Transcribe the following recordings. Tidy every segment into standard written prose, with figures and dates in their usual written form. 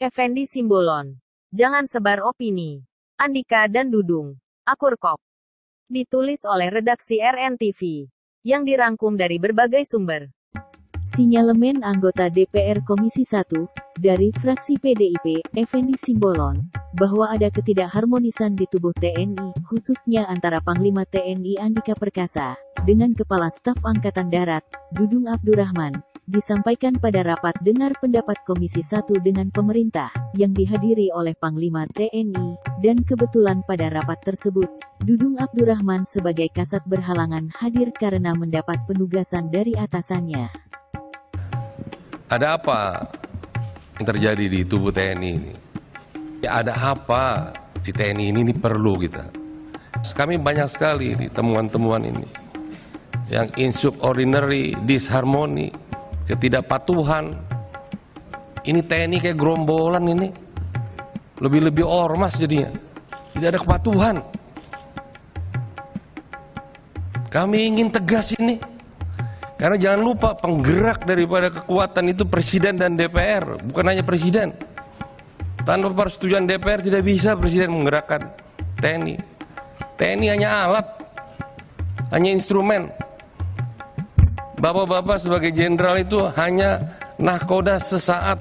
Effendi Simbolon. Jangan sebar opini. Andika dan Dudung. Akurkop. Ditulis oleh redaksi RNTV. Yang dirangkum dari berbagai sumber. Sinyalemen anggota DPR Komisi 1, dari fraksi PDIP, Effendi Simbolon, bahwa ada ketidakharmonisan di tubuh TNI, khususnya antara Panglima TNI Andika Perkasa, dengan Kepala Staf Angkatan Darat, Dudung Abdurrahman, disampaikan pada rapat dengar pendapat Komisi 1 dengan pemerintah, yang dihadiri oleh Panglima TNI, dan kebetulan pada rapat tersebut, Dudung Abdurrahman sebagai kasat berhalangan hadir karena mendapat penugasan dari atasannya. Ada apa yang terjadi di tubuh TNI ini? Ya ada apa di TNI ini perlu kita. Kami banyak sekali di temuan-temuan ini. Yang insubordinary, disharmoni, ketidakpatuhan. Ini TNI kayak gerombolan ini. Lebih-lebih ormas jadinya. Tidak ada kepatuhan. Kami ingin tegas ini. Karena jangan lupa penggerak daripada kekuatan itu Presiden dan DPR, bukan hanya Presiden. Tanpa persetujuan DPR tidak bisa Presiden menggerakkan TNI. TNI hanya alat, hanya instrumen. Bapak-bapak sebagai jenderal itu hanya nahkoda sesaat.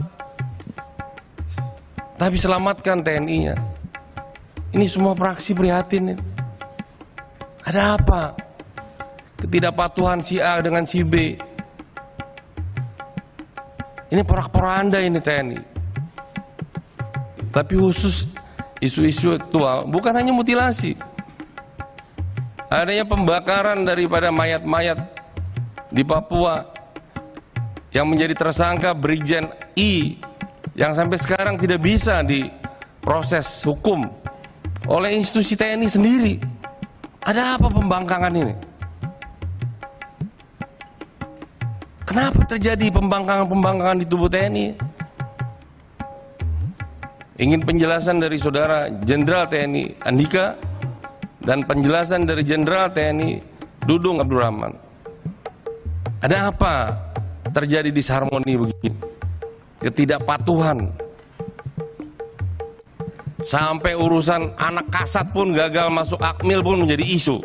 Tapi selamatkan TNI-nya. Ini semua fraksi prihatin. Ada apa? Ketidakpatuhan si A dengan si B. Ini porak-poranda ini TNI. Tapi khusus isu-isu aktual, bukan hanya mutilasi. Adanya pembakaran daripada mayat-mayat di Papua yang menjadi tersangka Brigjen I yang sampai sekarang tidak bisa diproses hukum oleh institusi TNI sendiri. Ada apa pembangkangan ini? Kenapa terjadi pembangkangan di tubuh TNI? Ingin penjelasan dari Saudara Jenderal TNI Andika dan penjelasan dari Jenderal TNI Dudung Abdurrahman. Ada apa terjadi disharmoni begini? Ketidakpatuhan. Sampai urusan anak kasat pun gagal masuk Akmil pun menjadi isu.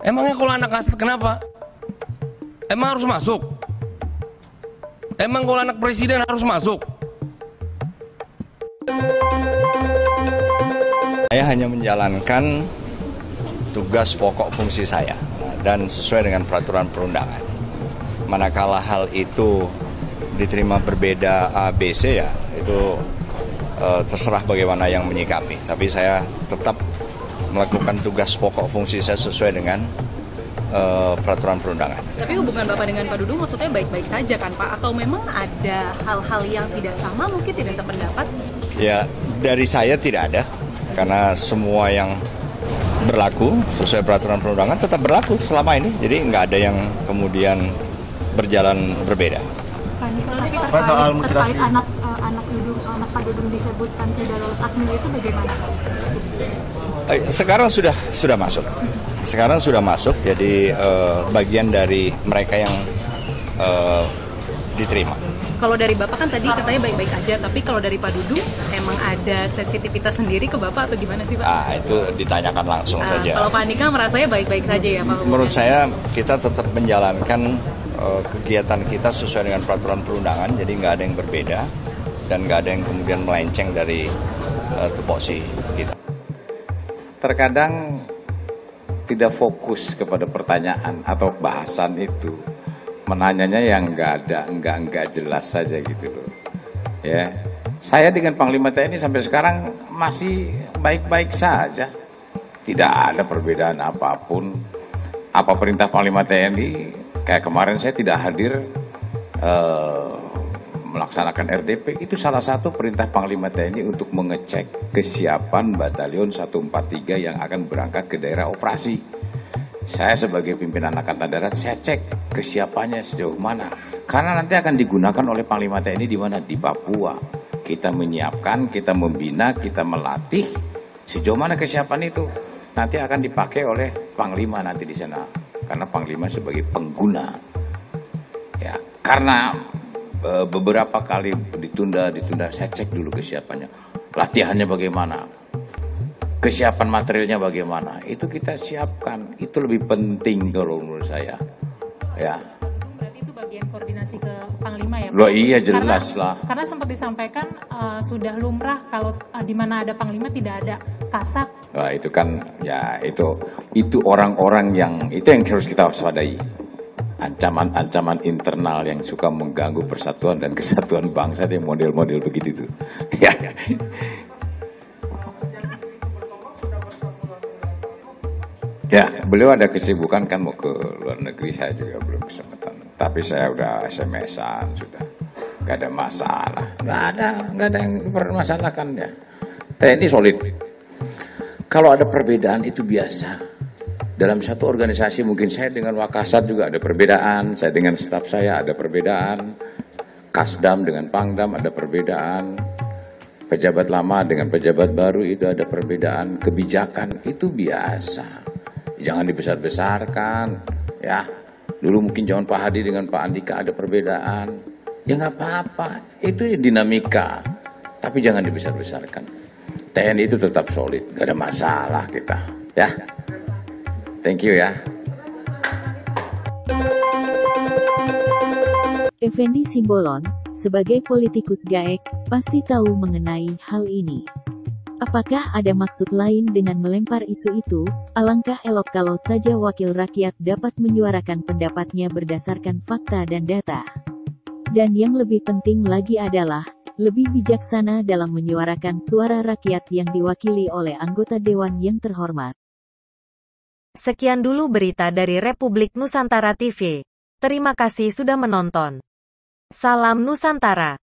Emangnya kalau anak kasat kenapa? Emang harus masuk? Emang kalau anak presiden harus masuk? Saya hanya menjalankan tugas pokok fungsi saya dan sesuai dengan peraturan perundangan. Manakala hal itu diterima berbeda A, B, C ya itu terserah bagaimana yang menyikapi. Tapi saya tetap melakukan tugas pokok fungsi saya sesuai dengan peraturan perundangan. Tapi hubungan Bapak dengan Pak Dudung maksudnya baik-baik saja kan Pak? Atau memang ada hal-hal yang tidak sama, mungkin tidak sependapat? Ya, dari saya tidak ada. Karena semua yang berlaku sesuai peraturan perundangan tetap berlaku selama ini. Jadi nggak ada yang kemudian berjalan berbeda. Pak, soal terkait anak Pak Dudung disebutkan tidak lolos Akmil itu bagaimana? Sekarang sudah masuk. Sekarang sudah masuk, jadi bagian dari mereka yang diterima. Kalau dari Bapak kan tadi katanya baik-baik aja, tapi kalau dari Pak Dudung emang ada sensitivitas sendiri ke Bapak atau gimana sih Pak? Itu ditanyakan langsung saja. Kalau Pak Andika merasanya baik-baik saja ya Pak? Menurut saya kita tetap menjalankan kegiatan kita sesuai dengan peraturan perundangan, jadi nggak ada yang berbeda dan nggak ada yang kemudian melenceng dari tupoksi kita. Terkadang tidak fokus kepada pertanyaan atau bahasan itu, menanyanya yang enggak jelas saja gitu loh. Ya, saya dengan Panglima TNI sampai sekarang masih baik-baik saja, tidak ada perbedaan apapun. Apa perintah Panglima TNI, kayak kemarin saya tidak hadir melaksanakan RDP, itu salah satu perintah Panglima TNI untuk mengecek kesiapan Batalion 143 yang akan berangkat ke daerah operasi. Saya sebagai pimpinan Angkatan Darat, saya cek kesiapannya sejauh mana. Karena nanti akan digunakan oleh Panglima TNI di mana? Di Papua. Kita menyiapkan, kita membina, kita melatih. Sejauh mana kesiapan itu? Nanti akan dipakai oleh Panglima nanti di sana. Karena Panglima sebagai pengguna. Ya, karena beberapa kali ditunda, saya cek dulu kesiapannya. Latihannya bagaimana? Kesiapan materialnya bagaimana? Itu kita siapkan. Itu lebih penting kalau menurut saya. Ya. Berarti itu bagian koordinasi ke Panglima ya, Pak? Loh iya jelas lah. Karena sempat disampaikan sudah lumrah kalau di mana ada Panglima tidak ada Kasat. Wah itu kan ya itu orang-orang yang itu yang harus kita waspadai. Ancaman-ancaman internal yang suka mengganggu persatuan dan kesatuan bangsa yang model-model begitu tuh. Ya. Ya, beliau ada kesibukan kan mau ke luar negeri, saya juga belum kesempatan. Tapi saya udah SMS-an sudah, nggak ada masalah, nggak ada yang dipermasalahkan ya. TNI solid. Kalau ada perbedaan itu biasa. Dalam satu organisasi mungkin saya dengan Wakasat juga ada perbedaan, saya dengan staf saya ada perbedaan, Kasdam dengan Pangdam ada perbedaan, pejabat lama dengan pejabat baru itu ada perbedaan, kebijakan itu biasa. Jangan dibesar-besarkan, ya. Dulu mungkin zaman Pak Hadi dengan Pak Andika ada perbedaan, ya nggak apa-apa, itu dinamika. Tapi jangan dibesar-besarkan. TNI itu tetap solid, nggak ada masalah kita, ya. Thank you ya. Effendi Simbolon, sebagai politikus GAEK, pasti tahu mengenai hal ini. Apakah ada maksud lain dengan melempar isu itu? Alangkah elok kalau saja wakil rakyat dapat menyuarakan pendapatnya berdasarkan fakta dan data. Dan yang lebih penting lagi adalah, lebih bijaksana dalam menyuarakan suara rakyat yang diwakili oleh anggota Dewan yang terhormat. Sekian dulu berita dari Republik Nusantara TV. Terima kasih sudah menonton. Salam Nusantara.